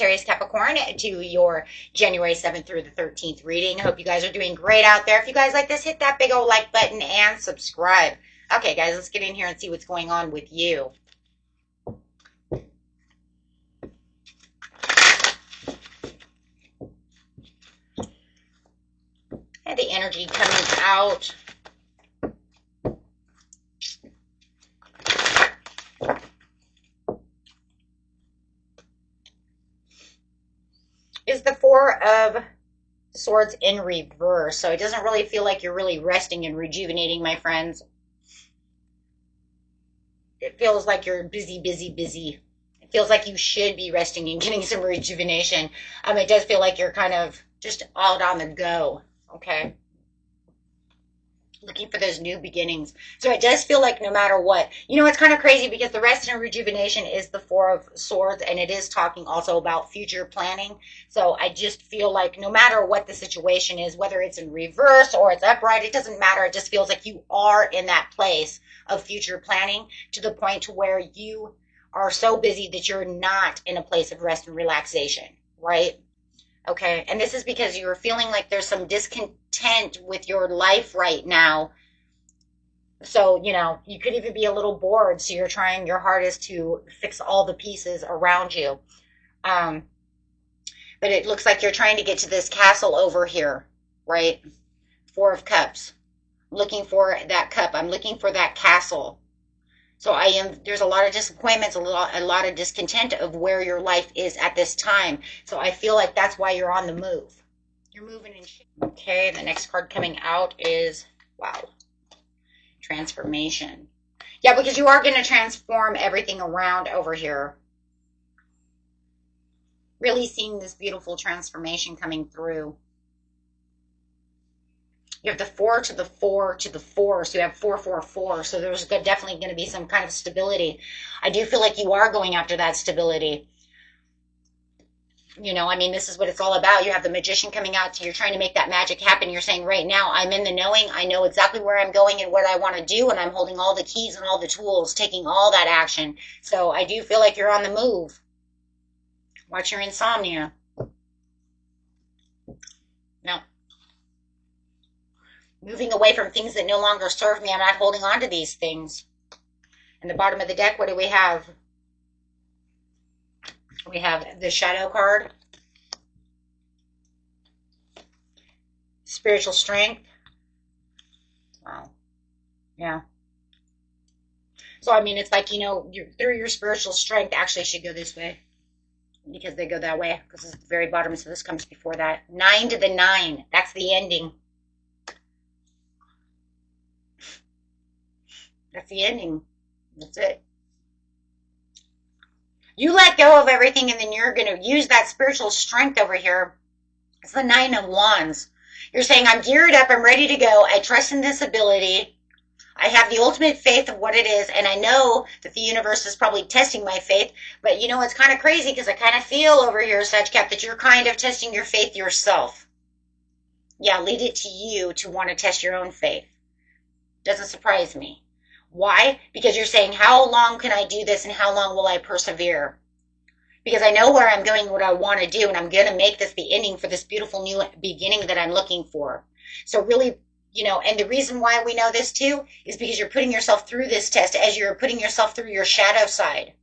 Sagittarius, Capricorn, to your January 7th through the 13th reading. Hope you guys are doing great out there. If you guys like this, hit that big old like button and subscribe. Okay, guys, let's get in here and see what's going on with you. And the energy coming out. Is the Four of Swords in reverse. So it doesn't really feel like you're really resting and rejuvenating, my friends. It feels like you're busy, busy, busy. It feels like you should be resting and getting some rejuvenation. It does feel like you're kind of just all on the go. Okay. Looking for those new beginnings. So it does feel like no matter what, you know, it's kind of crazy because the rest and rejuvenation is the Four of Swords, and it is talking also about future planning. So I just feel like no matter what the situation is, whether it's in reverse or it's upright, it doesn't matter. It just feels like you are in that place of future planning to the point to where you are so busy that you're not in a place of rest and relaxation, right? Okay, and this is because you're feeling like there's some discontent with your life right now. So, you know, you could even be a little bored, so you're trying your hardest to fix all the pieces around you. But it looks like you're trying to get to this castle over here, right? Four of Cups. Looking for that cup. I'm looking for that castle. So there's a lot of disappointments, a lot of discontent of where your life is at this time. So I feel like that's why you're on the move. You're moving and shit. Okay, the next card coming out is, wow, transformation. Yeah, because you are going to transform everything around over here. Really seeing this beautiful transformation coming through. You have the 4 to the 4 to the 4, so you have 4, 4, 4. So there's definitely going to be some kind of stability. I do feel like you are going after that stability. You know, I mean, this is what it's all about. You have the Magician coming out. You're trying to make that magic happen. You're saying right now, I'm in the knowing. I know exactly where I'm going and what I want to do, and I'm holding all the keys and all the tools, taking all that action. So I do feel like you're on the move. Watch your insomnia. No. Moving away from things that no longer serve me. I'm not holding on to these things. In the bottom of the deck, what do we have? We have the Shadow card. Spiritual strength. Wow. Yeah. So, I mean, it's like, you know, through your spiritual strength, actually should go this way. Because they go that way. Because it's at the very bottom, so this comes before that. 9 to the 9. That's the ending. That's the ending. That's it. You let go of everything, and then you're going to use that spiritual strength over here. It's the 9 of Wands. You're saying, I'm geared up. I'm ready to go. I trust in this ability. I have the ultimate faith of what it is, and I know that the universe is probably testing my faith. But, you know, it's kind of crazy because I kind of feel over here, Sag Cap, that you're kind of testing your faith yourself. Yeah, lead it to you to want to test your own faith. Doesn't surprise me. Why? Because you're saying, how long can I do this and how long will I persevere? Because I know where I'm going, what I want to do, and I'm going to make this the ending for this beautiful new beginning that I'm looking for. So really, you know, and the reason why we know this too is because you're putting yourself through this test as you're putting yourself through your shadow side.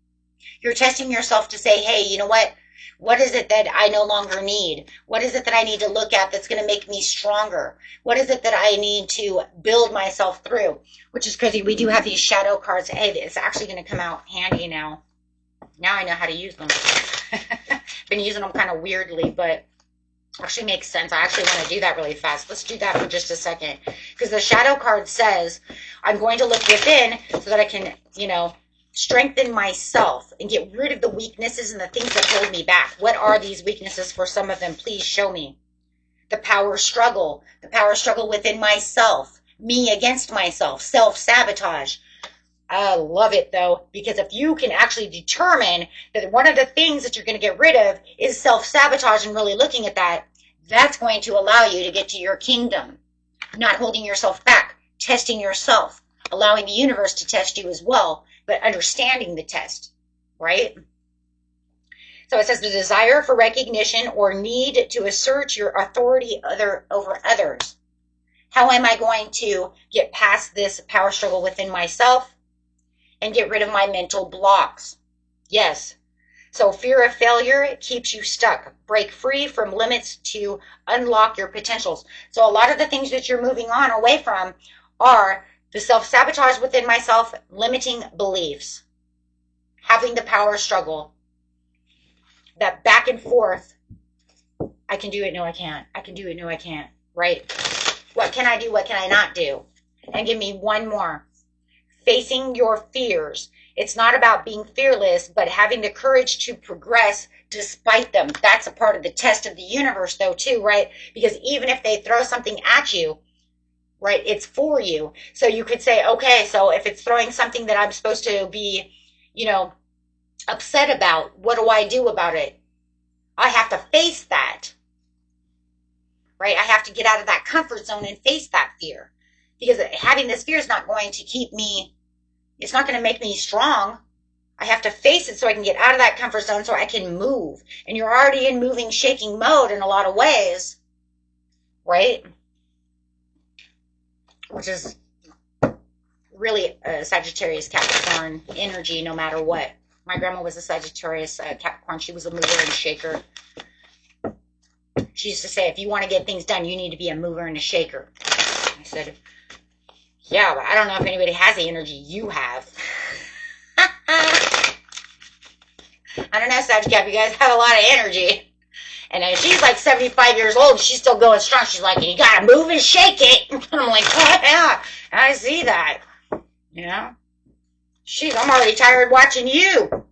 You're testing yourself to say, hey, you know what? What is it that I no longer need? What is it that I need to look at that's going to make me stronger? What is it that I need to build myself through? Which is crazy. We do have these shadow cards. Hey, it's actually going to come out handy now. Now I know how to use them. Been using them kind of weirdly, but actually makes sense. I actually want to do that really fast. Let's do that for just a second. Because the shadow card says, I'm going to look within so that I can, you know, strengthen myself and get rid of the weaknesses and the things that hold me back. What are these weaknesses for some of them? Please show me. The power struggle within myself, me against myself, self-sabotage. I love it though, because if you can actually determine that one of the things that you're going to get rid of is self-sabotage and really looking at that, that's going to allow you to get to your kingdom. Not holding yourself back, testing yourself, allowing the universe to test you as well, but understanding the test, right? So it says the desire for recognition or need to assert your authority over others. How am I going to get past this power struggle within myself and get rid of my mental blocks? Yes. So fear of failure keeps you stuck. Break free from limits to unlock your potentials. So a lot of the things that you're moving on away from are the self-sabotage within myself, limiting beliefs, having the power struggle, that back and forth. I can do it, no I can't. I can do it, no I can't. Right? What can I do? What can I not do? And give me one more. Facing your fears. It's not about being fearless, but having the courage to progress despite them. That's a part of the test of the universe, though, too, right? Because even if they throw something at you, right, it's for you. So you could say, okay, so if it's throwing something that I'm supposed to be, upset about, what do I do about it? I have to face that, right? I have to get out of that comfort zone and face that fear. Because having this fear is not going to keep me, it's not going to make me strong. I have to face it so I can get out of that comfort zone so I can move. And you're already in moving, shaking mode in a lot of ways, right? Which is really a Sagittarius Capricorn energy no matter what. My grandma was a Sagittarius Capricorn. She was a mover and shaker. She used to say, if you want to get things done, you need to be a mover and a shaker. I said, yeah, but I don't know if anybody has the energy you have. I don't know, Sag Cap, you guys have a lot of energy. And she's like 75 years old. She's still going strong. She's like, you got to move and shake it. And I'm like, oh, yeah, I see that. I'm already tired watching you.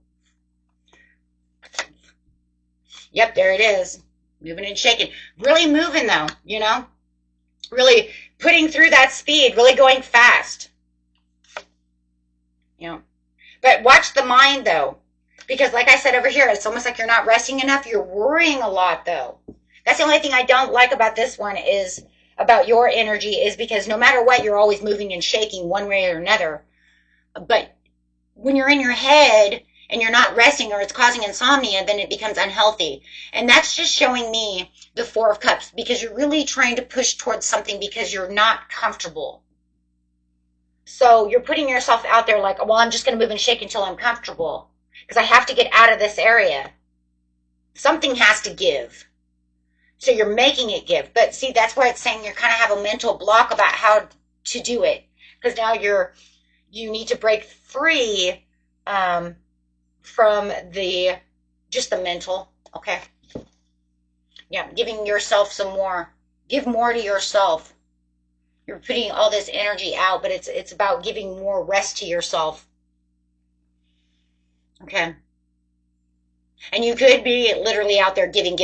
Yep, there it is. Moving and shaking. Really moving, though, Really putting through that speed, really going fast. But watch the mind, though. Because like I said over here, it's almost like you're not resting enough. You're worrying a lot, though. That's the only thing I don't like about this one is about your energy is because no matter what, you're always moving and shaking one way or another. But when you're in your head and you're not resting or it's causing insomnia, then it becomes unhealthy. And that's just showing me the Four of Cups because you're really trying to push towards something because you're not comfortable. So you're putting yourself out there like, well, I'm just going to move and shake until I'm comfortable because I have to get out of this area. Something has to give. So you're making it give. But see, that's why it's saying you kind of have a mental block about how to do it. Because now you need to break free from just the mental. Okay. Yeah, giving yourself some more. Give more to yourself. You're putting all this energy out, but it's about giving more rest to yourself. Okay. And you could be literally out there giving,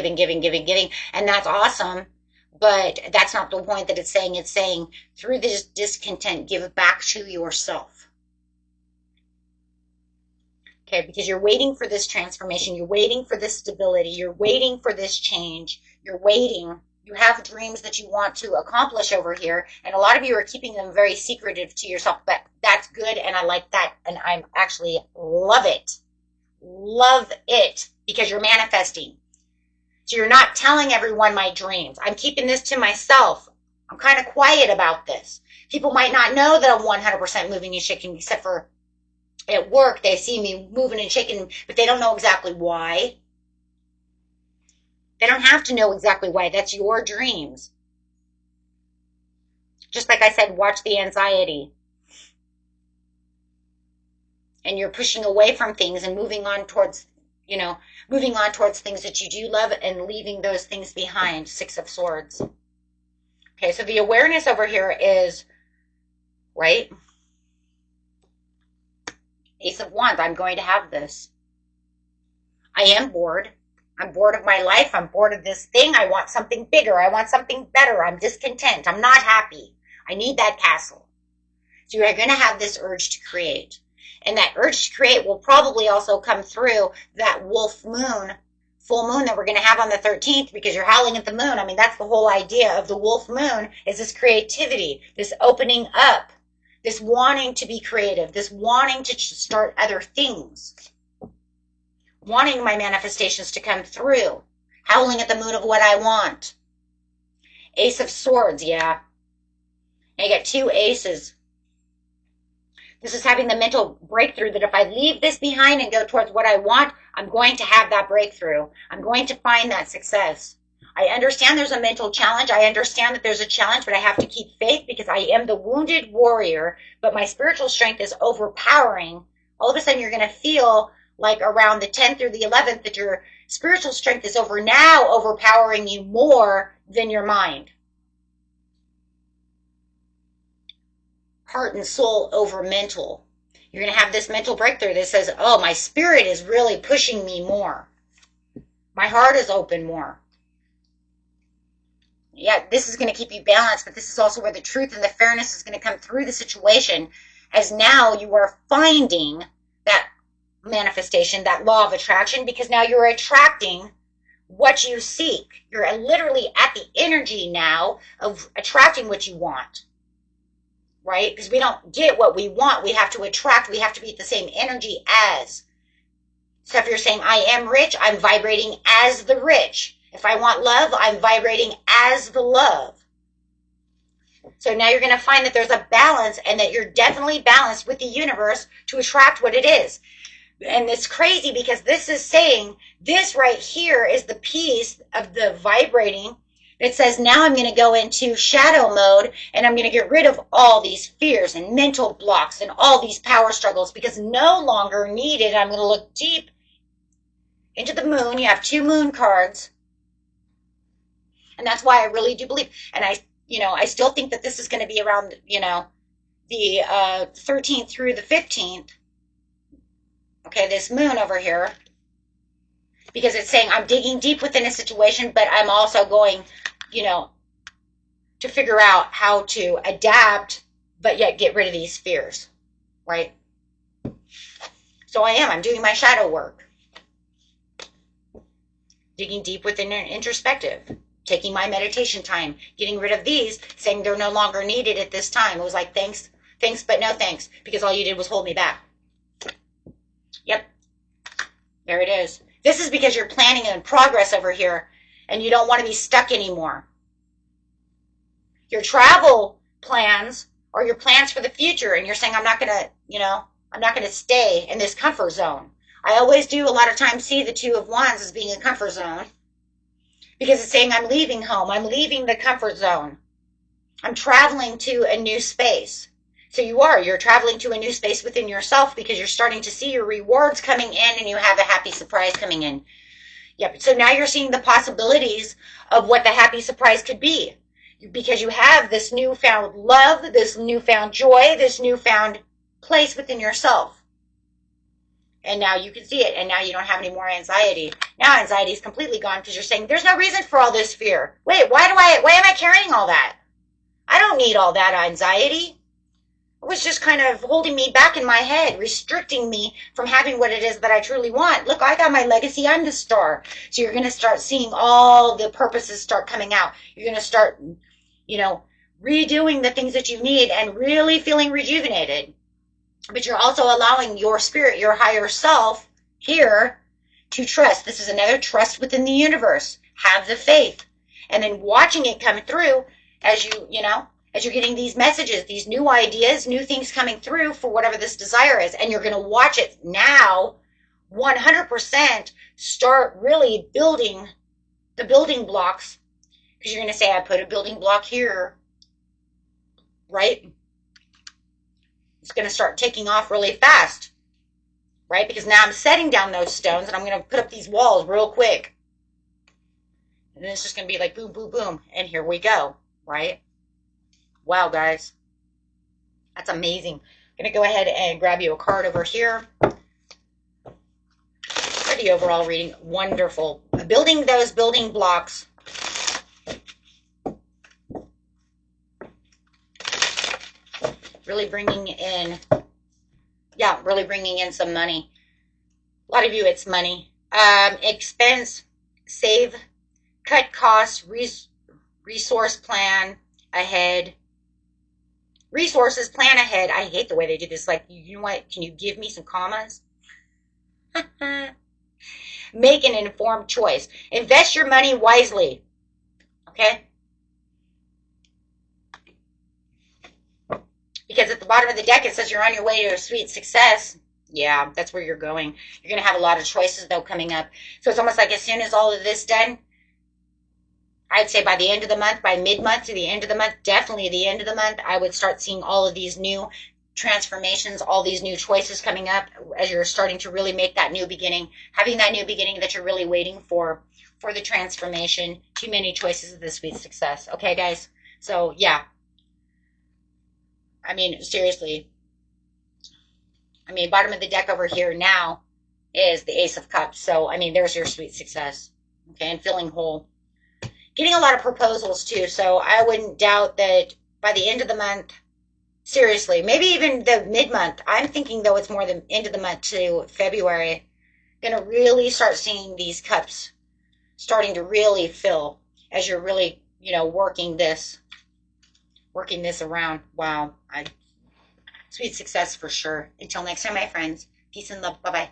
and that's awesome. But that's not the point that it's saying. It's saying through this discontent, give it back to yourself. Okay, because you're waiting for this transformation. You're waiting for this stability. You're waiting for this change. You're waiting. You have dreams that you want to accomplish over here. And a lot of you are keeping them very secretive to yourself. But that's good, and I like that. And I actually love it. Love it. Because you're manifesting. So you're not telling everyone my dreams. I'm keeping this to myself. I'm kind of quiet about this. People might not know that I'm 100% moving and shaking, except for at work, they see me moving and shaking, but they don't know exactly why. They don't have to know exactly why. That's your dreams. Just like I said, watch the anxiety. And you're pushing away from things and moving on towards things that you do love and leaving those things behind. Six of Swords. Okay, so the awareness over here is, right? Ace of Wands. I'm going to have this. I am bored. I'm bored of my life. I'm bored of this thing. I want something bigger. I want something better. I'm discontent. I'm not happy. I need that castle. So you're going to have this urge to create. And that urge to create will probably also come through that full moon that we're going to have on the 13th because you're howling at the moon. I mean, that's the whole idea of the wolf moon is this creativity, this opening up, this wanting to be creative, this wanting to start other things. wanting my manifestations to come through, howling at the moon of what I want. Ace of Swords, yeah. And I got two aces. This is having the mental breakthrough that if I leave this behind and go towards what I want, I'm going to have that breakthrough. I'm going to find that success. I understand there's a mental challenge. I understand that there's a challenge, but I have to keep faith because I am the wounded warrior, but my spiritual strength is overpowering. All of a sudden, you're going to feel like around the 10th or the 11th that your spiritual strength is overpowering you more than your mind. Heart and soul over mental. You're going to have this mental breakthrough that says, oh, my spirit is really pushing me more. My heart is open more. Yeah, this is going to keep you balanced, but this is also where the truth and the fairness is going to come through the situation, as now you are finding that manifestation, that law of attraction, because now you're attracting what you seek. You're literally at the energy now of attracting what you want, right? Because we don't get what we want. We have to attract. We have to be at the same energy as. So if you're saying, I am rich, I'm vibrating as the rich. If I want love, I'm vibrating as the love. So now you're going to find that there's a balance and that you're definitely balanced with the universe to attract what it is. And it's crazy because this is saying this right here is the piece of the vibrating that says now I'm going to go into shadow mode and I'm going to get rid of all these fears and mental blocks and all these power struggles because no longer needed. I'm going to look deep into the moon. You have two moon cards. And that's why I really do believe. And I still think that this is going to be around, the 13th through the 15th. Okay, this moon over here. Because it's saying I'm digging deep within a situation, but I'm also going, to figure out how to adapt, but yet get rid of these fears, right? So I'm doing my shadow work. Digging deep within an introspective. Taking my meditation time, getting rid of these, saying they're no longer needed at this time. It was like, thanks, but no thanks, because all you did was hold me back. Yep, there it is. This is because you're planning in progress over here, and you don't want to be stuck anymore. Your travel plans are your plans for the future, and you're saying, I'm not going to stay in this comfort zone. I always do a lot of times see the Two of Wands as being a comfort zone. Because it's saying I'm leaving home. I'm leaving the comfort zone. I'm traveling to a new space. So you're traveling to a new space within yourself because you're starting to see your rewards coming in and you have a happy surprise coming in. Yep. So now you're seeing the possibilities of what the happy surprise could be. Because you have this newfound love, this newfound joy, this newfound place within yourself. And now you can see it, and now you don't have any more anxiety. Now anxiety is completely gone because you're saying, there's no reason for all this fear. Wait, why am I carrying all that? I don't need all that anxiety. It was just kind of holding me back in my head, restricting me from having what it is that I truly want. Look, I got my legacy. I'm the star. So you're going to start seeing all the purposes start coming out. You're going to start, redoing the things that you need and really feeling rejuvenated. But you're also allowing your spirit, your higher self here to trust. This is another trust within the universe. Have the faith. And then watching it come through as as you're getting these messages, these new ideas, new things coming through for whatever this desire is. And you're going to watch it now 100% start really building the building blocks. Because you're going to say, I put a building block here, right? It's going to start taking off really fast, right? Because now I'm setting down those stones and I'm going to put up these walls real quick. And then it's just going to be like boom, boom, boom. And here we go, right? Wow, guys. That's amazing. I'm going to go ahead and grab you a card over here. For the overall reading, wonderful. Building those building blocks. Really bringing in some money. A lot of you, it's money. Expense, save, cut costs, resource plan ahead. Resources plan ahead. I hate the way they do this. Like, you know what? Can you give me some commas? Make an informed choice. Invest your money wisely. Okay? Because at the bottom of the deck, it says you're on your way to a sweet success. Yeah, that's where you're going. You're going to have a lot of choices, though, coming up. So it's almost like as soon as all of this done, I'd say by the end of the month, by mid-month to the end of the month, definitely the end of the month, I would start seeing all of these new transformations, all these new choices coming up as you're starting to really make that new beginning, having that new beginning that you're really waiting for the transformation. Too many choices of the sweet success. Okay, guys? So, yeah. I mean, seriously. I mean, bottom of the deck over here now is the Ace of Cups. So, I mean, there's your sweet success. Okay, and feeling whole. Getting a lot of proposals, too. So, I wouldn't doubt that by the end of the month, seriously, maybe even the mid-month. I'm thinking, though, it's more the end of the month to February. Going to really start seeing these cups starting to really fill as you're really, working this around. Wow. Sweet success for sure. Until next time, my friends. Peace and love. Bye-bye.